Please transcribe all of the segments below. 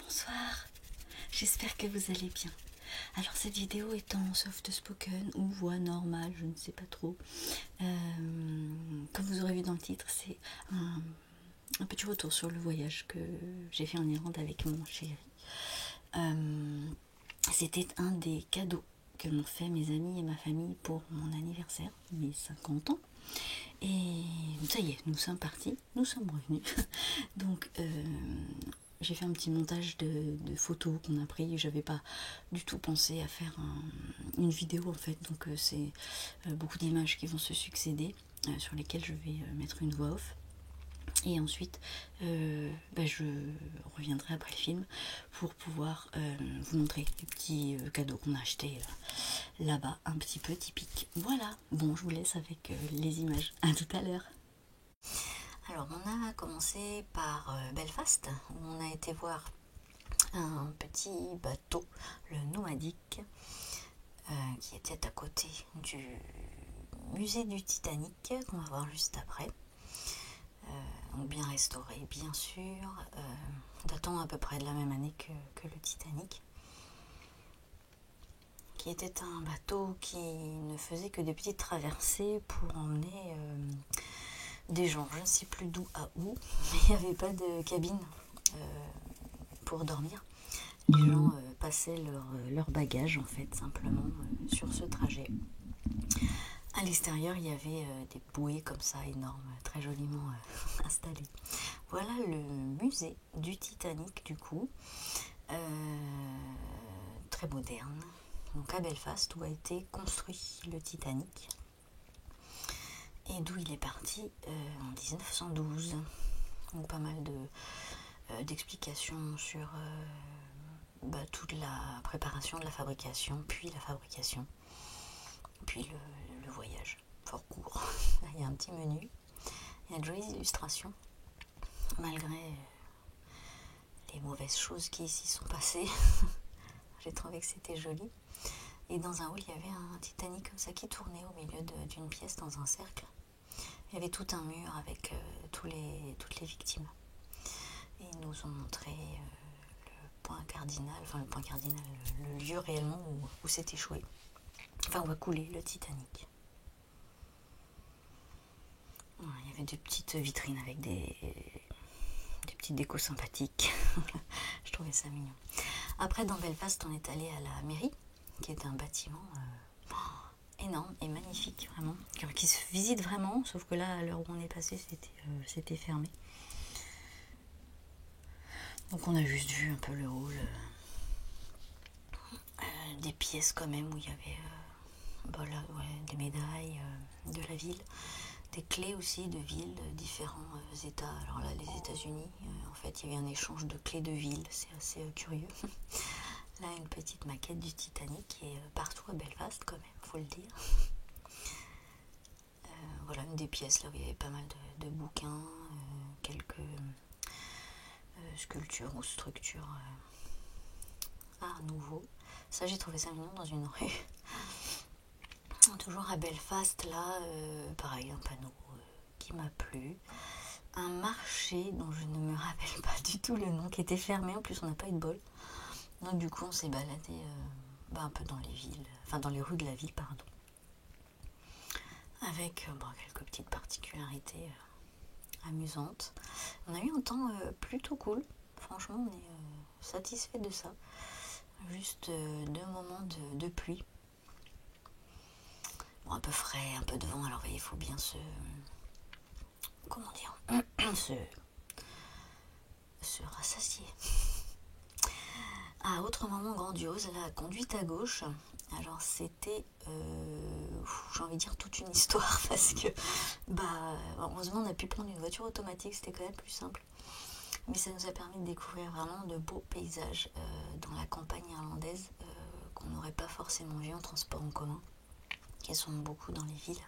Bonsoir, j'espère que vous allez bien. Alors cette vidéo est en soft spoken ou voix normale, je ne sais pas trop. Comme vous aurez vu dans le titre, c'est un petit retour sur le voyage que j'ai fait en Irlande avec mon chéri. C'était un des cadeaux que m'ont fait mes amis et ma famille pour mon anniversaire, mes 50 ans. Et ça y est, nous sommes partis, nous sommes revenus. Donc j'ai fait un petit montage de photos qu'on a pris. J'avais pas du tout pensé à faire une vidéo en fait. Donc c'est beaucoup d'images qui vont se succéder, sur lesquelles je vais mettre une voix off. Et ensuite, je reviendrai après le film pour pouvoir vous montrer les petits cadeaux qu'on a achetés là-bas, un petit peu typiques. Voilà, bon, je vous laisse avec les images. À tout à l'heure. Alors, on a commencé par Belfast, où on a été voir un petit bateau, le Nomadic, qui était à côté du musée du Titanic, qu'on va voir juste après. Bien restauré, bien sûr, datant à peu près de la même année que le Titanic, qui était un bateau qui ne faisait que des petites traversées pour emmener des gens, je ne sais plus d'où à où, mais il n'y avait pas de cabine pour dormir. Les gens passaient leur bagage en fait, simplement sur ce trajet. À l'extérieur, il y avait des bouées comme ça, énormes, très joliment installées. Voilà le musée du Titanic, du coup, très moderne. Donc à Belfast, où a été construit le Titanic, et d'où il est parti en 1912. Donc pas mal d'explications sur toute la préparation de la fabrication, puis la fabrication, puis le voyage, fort court. Là, il y a un petit menu, il y a de jolies illustrations, malgré les mauvaises choses qui s'y sont passées. J'ai trouvé que c'était joli. Et dans un hall, il y avait un Titanic comme ça qui tournait au milieu d'une pièce dans un cercle. Il y avait tout un mur avec toutes les victimes. Et ils nous ont montré le point cardinal, le lieu réellement où s'est échoué. Enfin, où a coulé le Titanic. Voilà, il y avait des petites vitrines avec des petites décos sympathiques. Je trouvais ça mignon. Après, dans Belfast, on est allé à la mairie, qui est un bâtiment énorme et magnifique, vraiment, qui se visite vraiment, sauf que là, à l'heure où on est passé, c'était fermé. Donc on a juste vu un peu le hall, des pièces quand même où il y avait des médailles de la ville, des clés aussi de ville de différents États. Alors là, les États-Unis, en fait, il y avait un échange de clés de ville, c'est assez curieux. Là, une petite maquette du Titanic qui est partout à Belfast quand même, faut le dire. Voilà, une des pièces là où il y avait pas mal de bouquins, quelques sculptures ou structures art nouveau. Ça, j'ai trouvé ça mignon dans une rue. Toujours à Belfast, là, pareil, un panneau qui m'a plu. Un marché dont je ne me rappelle pas du tout le nom, qui était fermé, en plus on n'a pas eu de bol. Donc du coup on s'est baladé un peu dans les villes, enfin dans les rues de la ville, pardon. Avec quelques petites particularités amusantes. On a eu un temps plutôt cool, franchement on est satisfait de ça. Juste 2 moments de pluie. Bon, un peu frais, un peu de vent, alors il faut bien se rassasier. Autre moment grandiose, la conduite à gauche. Alors c'était, j'ai envie de dire toute une histoire parce que, heureusement on a pu prendre une voiture automatique, c'était quand même plus simple. Mais ça nous a permis de découvrir vraiment de beaux paysages dans la campagne irlandaise qu'on n'aurait pas forcément vu en transport en commun, qui sont beaucoup dans les villes.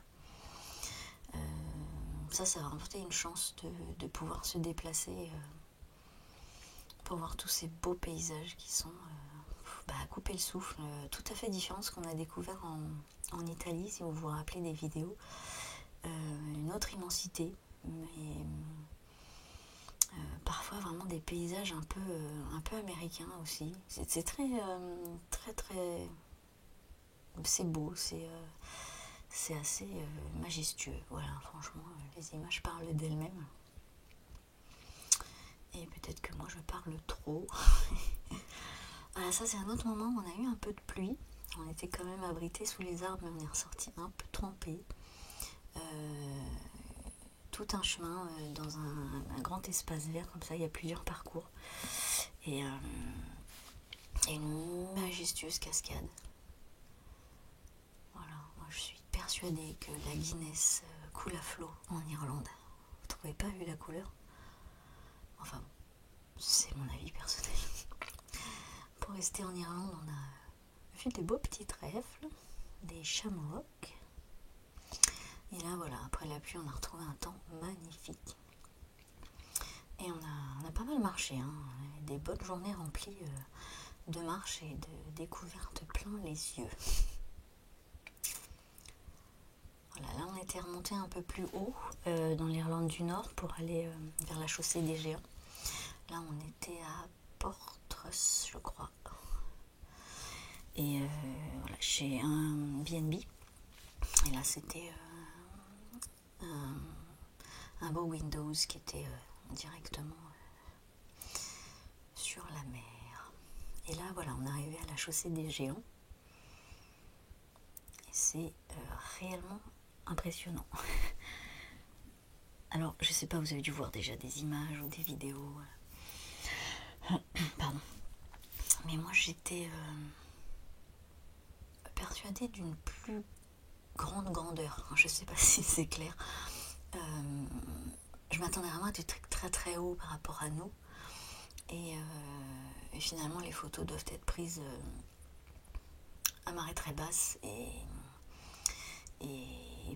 Ça a vraiment été une chance de pouvoir se déplacer pour voir tous ces beaux paysages qui sont à couper le souffle, tout à fait différent de ce qu'on a découvert en Italie, si vous vous rappelez des vidéos. Une autre immensité, mais parfois vraiment des paysages un peu américains aussi. C'est très, c'est beau, c'est assez majestueux. Voilà, franchement, les images parlent d'elles-mêmes. Et peut-être que moi je parle trop. Voilà, ça c'est un autre moment où on a eu un peu de pluie. On était quand même abrités sous les arbres, mais on est ressorti un peu trempé. Tout un chemin dans un grand espace vert, comme ça, il y a plusieurs parcours. Et une majestueuse cascade. Voilà, moi je suis persuadée que la Guinness coule à flot en Irlande. Vous trouvez pas vu la couleur? Enfin, c'est mon avis personnel. Pour rester en Irlande, on a vu des beaux petits trèfles, des shamrocks. Et là, voilà, après la pluie, on a retrouvé un temps magnifique. Et on a pas mal marché, hein. Des bonnes journées remplies de marches et de découvertes plein les yeux. Voilà, là, on était remonté un peu plus haut dans l'Irlande du Nord pour aller vers la chaussée des Géants. Là, on était à Portrush, je crois. Et voilà, chez un B&B. Et là, c'était un beau Windows qui était directement sur la mer. Et là, voilà, on est arrivé à la chaussée des Géants. Et c'est réellement impressionnant. Alors, je sais pas, vous avez dû voir déjà des images ou des vidéos. Pardon. Mais moi, j'étais persuadée d'une plus grande grandeur. Je sais pas si c'est clair. Je m'attendais vraiment à des trucs très très hauts par rapport à nous. Et finalement, les photos doivent être prises à marée très basse et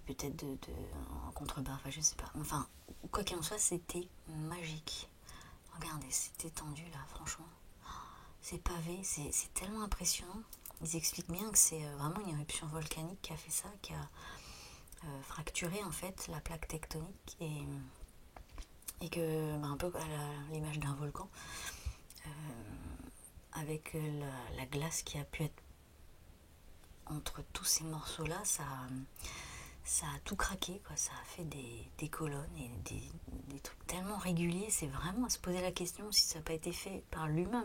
peut-être en contrebas, enfin je sais pas. Enfin, quoi qu'il en soit, c'était magique. Regardez, c'est étendu là, franchement. C'est pavé, c'est tellement impressionnant. Ils expliquent bien que c'est vraiment une éruption volcanique qui a fait ça, qui a fracturé en fait la plaque tectonique et que, un peu à l'image d'un volcan, avec la glace qui a pu être entre tous ces morceaux là, ça a tout craqué, quoi. Ça a fait des colonnes et des trucs tellement réguliers. C'est vraiment à se poser la question si ça n'a pas été fait par l'humain,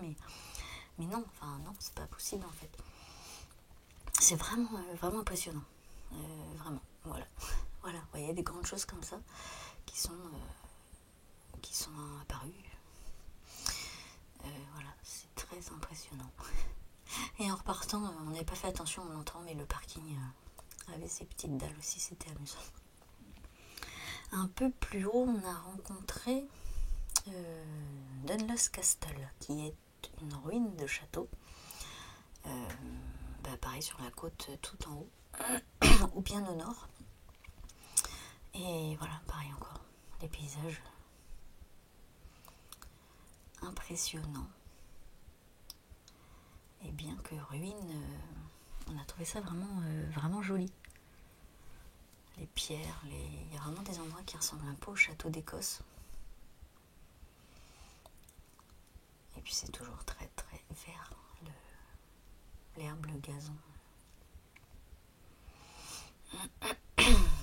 mais non, enfin non, c'est pas possible en fait. C'est vraiment vraiment impressionnant, vraiment. Voilà, voilà. Il y a des grandes choses comme ça qui sont apparues. Voilà, c'est très impressionnant. Et en repartant, on n'avait pas fait attention en entrant, mais le parking avait ses petites dalles aussi, c'était amusant. Un peu plus haut, on a rencontré Dunluce Castle, qui est une ruine de château. Pareil sur la côte tout en haut, ou bien au nord. Et voilà, pareil encore, les paysages impressionnants. Et bien que ruine, on a trouvé ça vraiment, vraiment joli. Les pierres, il y a vraiment des endroits qui ressemblent un peu au château d'Écosse. Et puis c'est toujours très très vert, l'herbe, le gazon.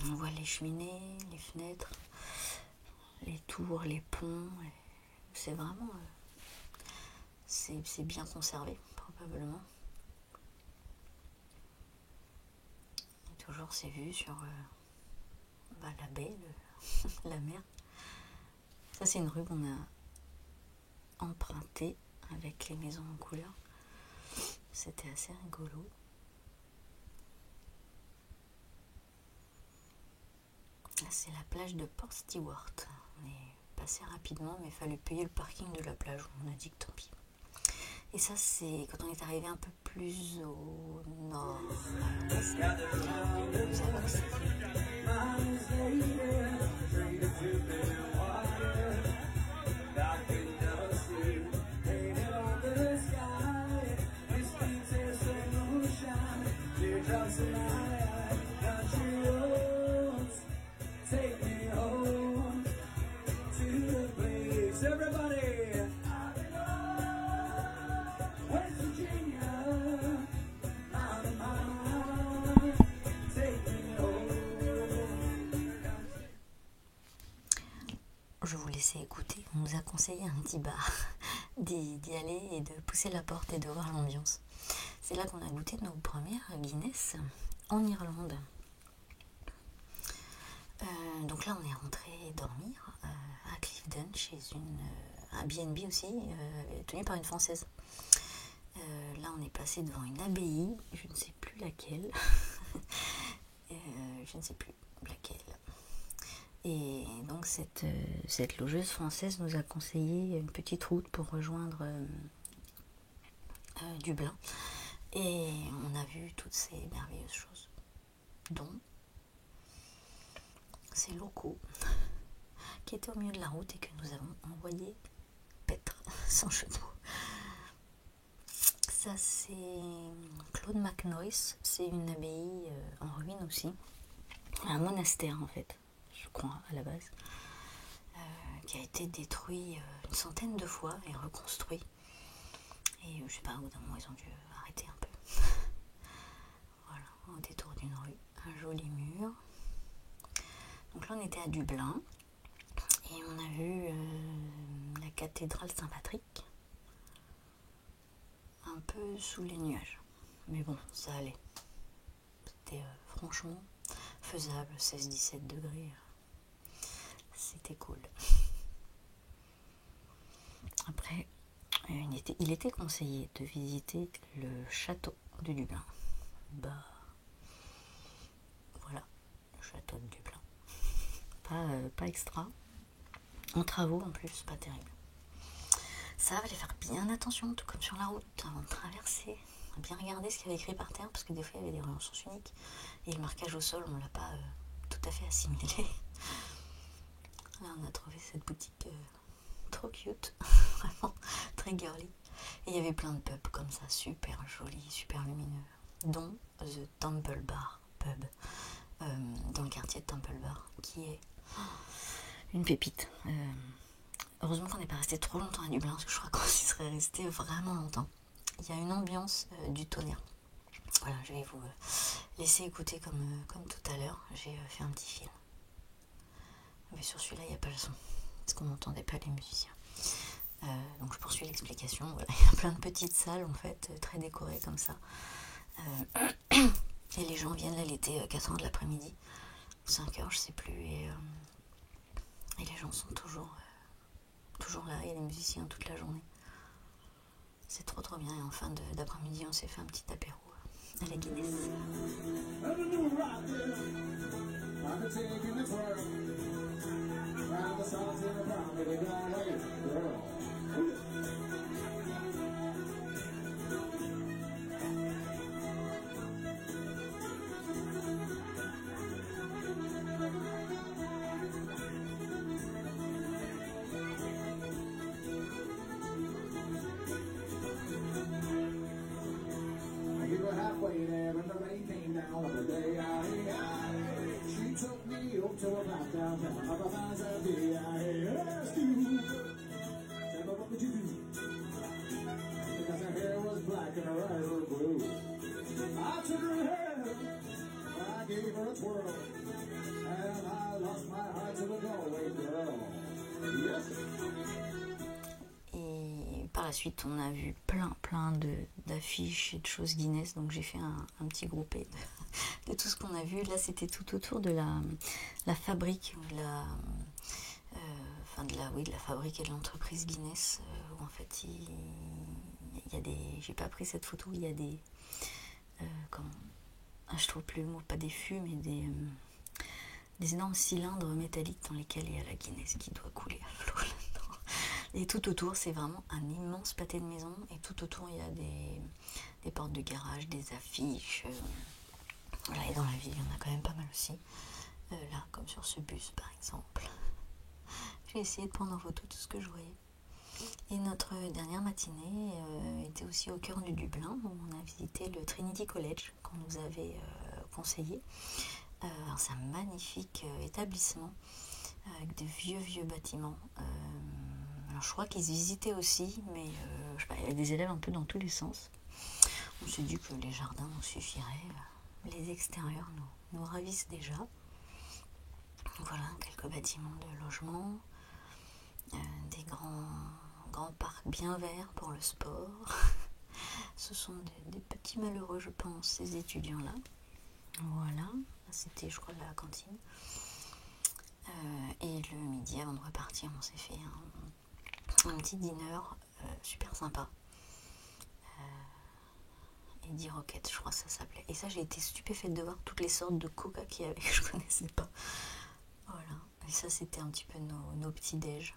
On voit les cheminées, les fenêtres, les tours, les ponts. C'est vraiment... c'est bien conservé, probablement. Et toujours ces vues sur la baie, la mer. Ça, c'est une rue qu'on a empruntée avec les maisons en couleur. C'était assez rigolo. Là, c'est la plage de Port Stewart. On est passé rapidement, mais il fallait payer le parking de la plage. On a dit que tant pis. Et ça, c'est quand on est arrivé un peu plus au nord. Everybody je vous laissais écouter. On nous a conseillé un petit bar, d'y aller et de pousser la porte et de voir l'ambiance. C'est là qu'on a goûté nos premières Guinness en Irlande. Donc là, on est rentré dormir à Clifden chez un B&B aussi, tenu par une Française. Là, on est passé devant une abbaye, je ne sais plus laquelle. Je ne sais plus laquelle. Et donc cette logeuse française nous a conseillé une petite route pour rejoindre Dublin. Et on a vu toutes ces merveilleuses choses, dont ces locaux qui étaient au milieu de la route et que nous avons envoyé paître, sans jeu de mots. Ça, c'est Claude MacNoise, c'est une abbaye en ruine aussi, un monastère en fait, je crois à la base, qui a été détruit une centaine de fois et reconstruit. Et je sais pas, au bout d'un moment ils ont dû arrêter un peu. Voilà, au détour d'une rue, un joli mur. Donc là on était à Dublin et on a vu la cathédrale Saint-Patrick, un peu sous les nuages. Mais bon, ça allait. C'était franchement faisable, 16-17 degrés. C'était cool. Après, il était conseillé de visiter le château de Dublin. Bah, voilà, le château de Dublin. Pas extra. En travaux en plus, pas terrible. Ça, fallait faire bien attention, tout comme sur la route, avant de traverser. Bien regarder ce qu'il y avait écrit par terre, parce que des fois il y avait des rues en sens unique. Et le marquage au sol, on ne l'a pas tout à fait assimilé. Là, on a trouvé cette boutique trop cute, vraiment très girly. Et il y avait plein de pubs comme ça, super jolis, super lumineux, dont The Temple Bar Pub, dans le quartier de Temple Bar, qui est une pépite. Heureusement qu'on n'est pas resté trop longtemps à Dublin, parce que je crois qu'on s'y serait resté vraiment longtemps. Il y a une ambiance du tonnerre. Voilà, je vais vous laisser écouter comme tout à l'heure. J'ai fait un petit film. Mais sur celui-là, il n'y a pas le son, parce qu'on n'entendait pas les musiciens. Donc je poursuis l'explication. Voilà, il y a plein de petites salles, en fait, très décorées comme ça. Et les gens viennent là l'été, 4h de l'après-midi, 5h, je sais plus. Et les gens sont toujours là. Il y a des musiciens toute la journée. C'est trop bien. Et en fin d'après-midi, on s'est fait un petit apéro à la Guinness. Et par la suite, on a vu plein d'affiches et de choses Guinness, donc j'ai fait un petit groupé de tout ce qu'on a vu. Là, c'était tout autour de la fabrique, de la fabrique et de l'entreprise Guinness, où en fait, il y a des... J'ai pas pris cette photo, il y a des... je trouve plus le mot, pas des fûts, mais des énormes cylindres métalliques dans lesquels il y a la Guinness qui doit couler à flot là-dedans. Et tout autour, c'est vraiment un immense pâté de maison. Et tout autour, il y a des portes de garage, des affiches. Voilà, et dans la ville, il y en a quand même pas mal aussi. Là, comme sur ce bus, par exemple. J'ai essayé de prendre en photo tout ce que je voyais. Et notre dernière matinée était aussi au cœur du Dublin, où on a visité le Trinity College, qu'on nous avait conseillé. C'est un magnifique établissement avec de vieux bâtiments. Alors je crois qu'ils se visitaient aussi, mais je sais pas, il y avait des élèves un peu dans tous les sens. On s'est dit que les jardins nous suffiraient. Les extérieurs nous ravissent déjà. Voilà, quelques bâtiments de logement. des grands parcs bien verts pour le sport. Ce sont des petits malheureux, je pense, ces étudiants-là. Voilà, c'était, je crois, la cantine. Et le midi, avant de repartir, on s'est fait un petit dîner super sympa. Eddie Rocket, je crois que ça s'appelait. Et ça, j'ai été stupéfaite de voir toutes les sortes de coca qu'il y avait que je connaissais pas. Voilà. Et ça, c'était un petit peu nos petits déj.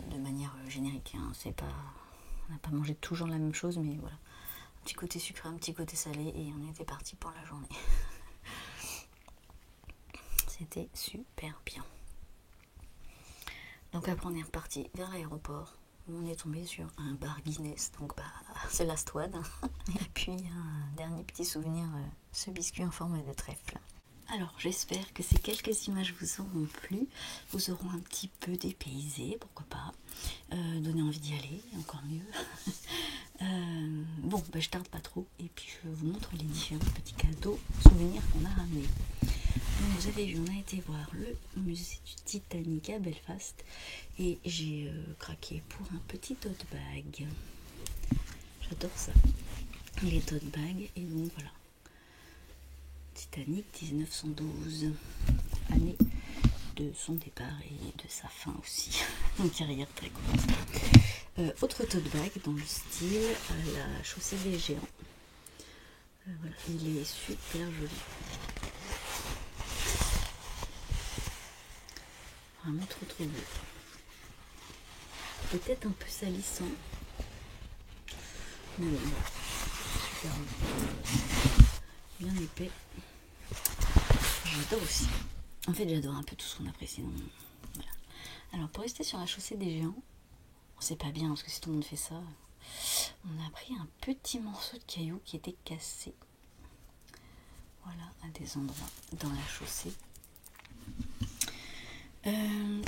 De manière générique, hein. C'est pas, on n'a pas mangé toujours la même chose, mais voilà. Un petit côté sucré, un petit côté salé, et on était parti pour la journée. C'était super bien. Donc après, on est reparti vers l'aéroport. On est tombé sur un bar Guinness, donc c'est last one. Et puis un dernier petit souvenir, ce biscuit en forme de trèfle. Alors j'espère que ces quelques images vous auront plu, vous auront un petit peu dépaysé, pourquoi pas, donné envie d'y aller, encore mieux. Bon, je tarde pas trop, et puis je vous montre les différents petits cadeaux, souvenirs qu'on a ramenés. Donc, vous avez vu, on a été voir le musée du Titanic à Belfast, et j'ai craqué pour un petit tote bag. J'adore ça, les tote bags, et donc voilà. Titanic 1912, année de son départ et de sa fin aussi, une carrière très courte. Autre tote bag dans le style à la chaussée des géants. Voilà, il est super joli. Vraiment trop beau. Peut-être un peu salissant, mais bon, super bien épais. J'adore aussi. En fait, j'adore un peu tout ce qu'on apprécie. Voilà. Alors, pour rester sur la chaussée des géants, c'est pas bien parce que si tout le monde fait ça, on a pris un petit morceau de caillou qui était cassé. Voilà, à des endroits dans la chaussée. On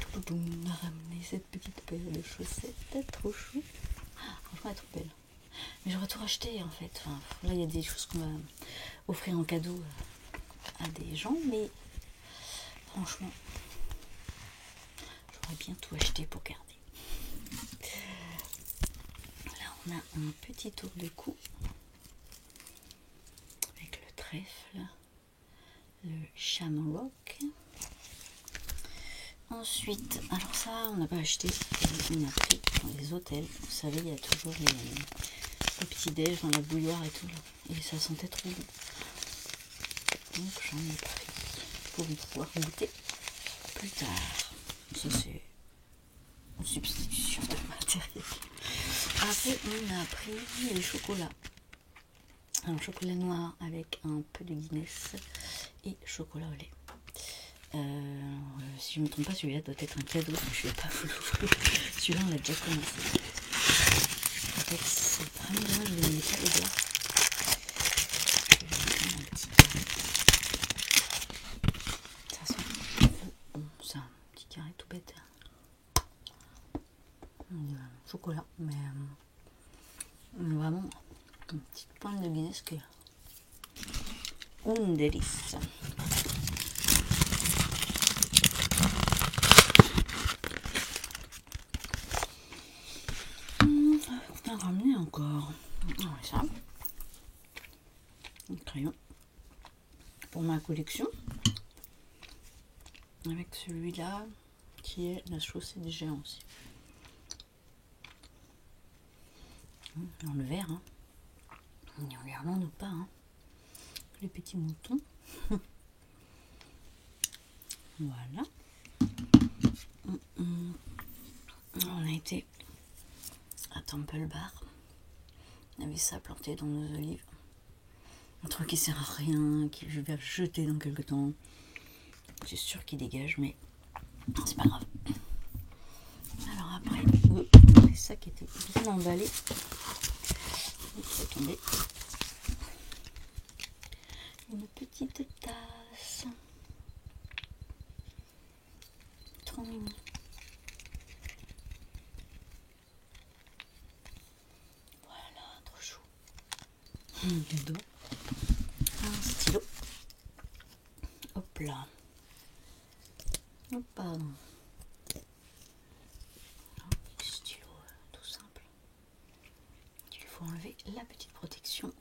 a ramené cette petite paire de chaussettes, trop chou. Franchement, elle est trop belle. Mais j'aurais tout racheté en fait. Enfin, là, il y a des choses qu'on va offrir en cadeau à des gens, mais franchement, j'aurais bien tout acheté pour garder. Là, on a un petit tour de cou avec le trèfle, le shamrock. Ensuite, alors ça, on n'a pas acheté, on a pris dans les hôtels. Vous savez, il y a toujours les petits déj dans la bouilloire et tout là. Et ça sentait trop bon. Donc j'en ai pris pour pouvoir goûter plus tard. Ça c'est une substitution de matériel. Après on a pris les chocolats. Alors chocolat noir avec un peu de Guinness et chocolat au lait. Si je ne me trompe pas, celui-là doit être un cadeau, donc je ne vais pas vous l'ouvrir. Celui-là on l'a déjà commencé. En fait c'est vraiment dommage, je ne le mets pas les doigts. C'est un petit carré tout bête. Chocolat, mais vraiment une petite pointe de Guinness qui est un délice. On a ramené encore ça, un crayon pour ma collection avec celui-là qui est la chaussée des géants aussi. Dans le vert, hein. Et en Irlande ou pas, hein. Les petits moutons. Voilà. On a été à Temple Bar. On avait ça planté dans nos olives. Un truc qui sert à rien, que je vais jeter dans quelques temps. C'est sûr qu'il dégage, mais c'est pas grave. Alors après, on avait ça qui était bien emballé. C'est tombé. Une petite tasse. Trop mignon. Voilà, trop chou. Dedans, un stylo. Hop là. Oh, pardon. avez la petite protection.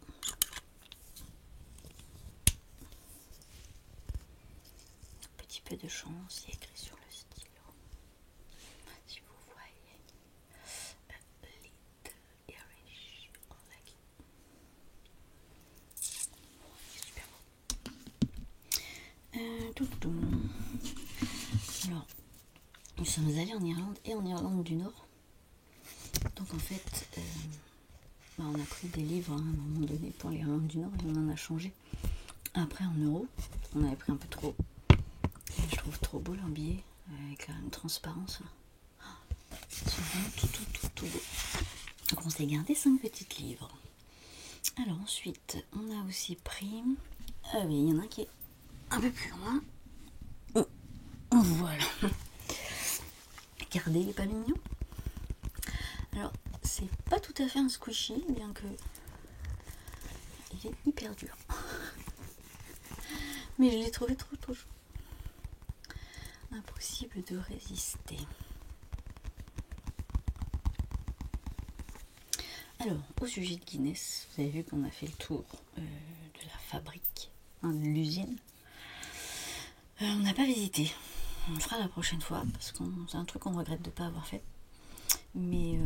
Un petit peu de chance, il y a écrit sur le stylo. Si vous voyez. Little Irish Like. Super beau. Alors, nous sommes allés en Irlande et en Irlande du Nord. Donc en fait, on a pris des livres à un moment donné pour l'Irlande du Nord et on en a changé. Après en euros, on avait pris un peu trop. Et je trouve trop beau leur billet avec une transparence. C'est vraiment tout beau. Donc on s'est gardé 5 petites livres. Alors ensuite, on a aussi pris... Ah oui, il y en a un qui est un peu plus loin. Voilà. Regardez, il est pas mignon. Alors, c'est pas tout à fait un squishy, bien que il est hyper dur. Mais je l'ai trouvé trop chaud. Impossible de résister. Alors, au sujet de Guinness, vous avez vu qu'on a fait le tour de la fabrique, de l'usine. On n'a pas visité. On le fera la prochaine fois, parce que c'est un truc qu'on regrette de ne pas avoir fait. Mais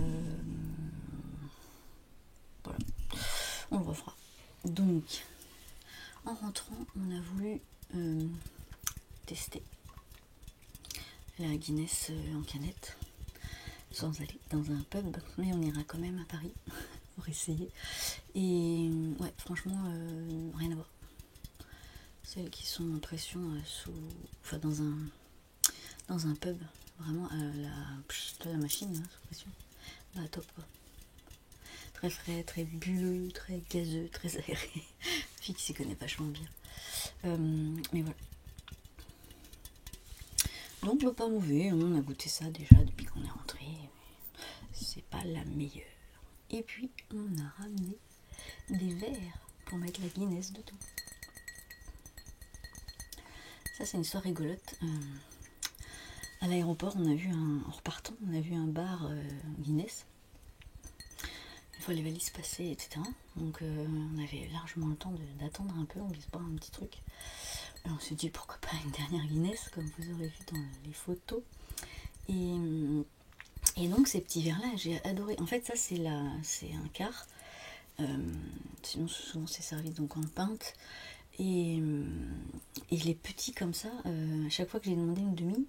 voilà, on le refera. Donc, en rentrant, on a voulu tester la Guinness en canette, sans aller dans un pub, mais on ira quand même à Paris pour essayer. Et ouais, franchement, rien à voir. Celles qui sont en pression dans un pub, vraiment à la machine, sous pression, bah top quoi. Très frais, très bulleux, très gazeux, très aéré. Fille qui s'y connaît vachement bien. Mais voilà. Donc pas mauvais, on a goûté ça déjà depuis qu'on est rentré. C'est pas la meilleure. Et puis on a ramené des verres pour mettre la Guinness dedans. Ça c'est une histoire rigolote. À l'aéroport, en repartant, on a vu un bar Guinness. Une fois les valises passées, etc. Donc on avait largement le temps d'attendre un peu, on voulait se boire un petit truc. Alors, on s'est dit pourquoi pas une dernière Guinness, comme vous aurez vu dans les photos. Et donc ces petits verres là, j'ai adoré. En fait ça c'est un quart. Sinon souvent c'est servi donc en pinte. Et les petits comme ça, à chaque fois que j'ai demandé une demi,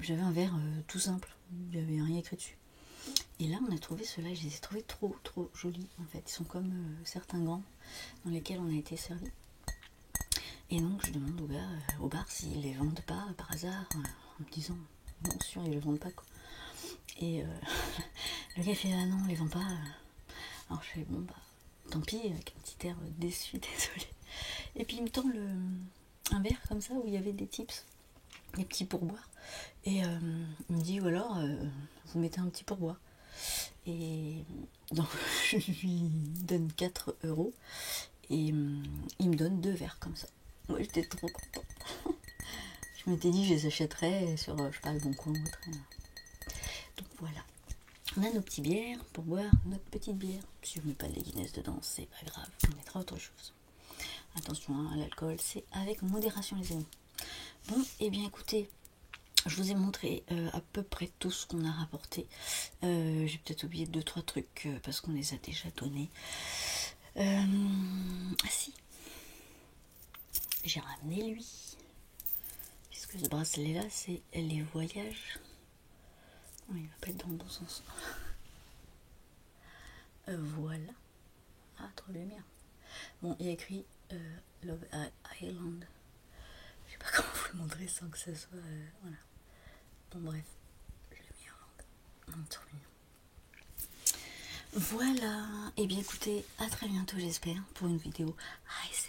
j'avais un verre tout simple, il n'y avait rien écrit dessus. Et là on a trouvé ceux-là, je les ai trouvés trop jolis en fait. Ils sont comme certains gants dans lesquels on a été servi. Et donc je demande au gars, au bar, s'ils les vendent pas par hasard, en me disant non sûr ils les vendent pas quoi. Et le gars fait ah non on les vend pas. Alors je fais bon bah tant pis, avec un petit air déçu, désolé. Et puis il me tend un verre comme ça où il y avait des tips, des petits pourboires. Et il me dit ou alors vous mettez un petit pourboire. Et donc je lui donne 4 € et il me donne 2 verres comme ça. Moi j'étais trop contente. Je m'étais dit je les achèterais sur je sais pas le Bon Coin ou autre. Donc voilà. On a nos petites bières pour boire notre petite bière. Si on ne met pas de Guinness dedans, c'est pas grave, on mettra autre chose. Attention à l'alcool, c'est avec modération les amis. Bon, et bien écoutez, je vous ai montré à peu près tout ce qu'on a rapporté. J'ai peut-être oublié 2-3 trucs parce qu'on les a déjà donnés. Ah si, j'ai ramené lui. Puisque ce bracelet là, c'est les voyages. Oh, il va pas être dans le bon sens. Voilà. Ah, trop de lumière. Bon, il y a écrit Love Island. Je sais pas comment vous le montrer sans que ça soit. Voilà. Bon, bref. Je l'ai mis en langue. Trop mignon. Voilà. Et bien écoutez, à très bientôt, j'espère, pour une vidéo ASMR.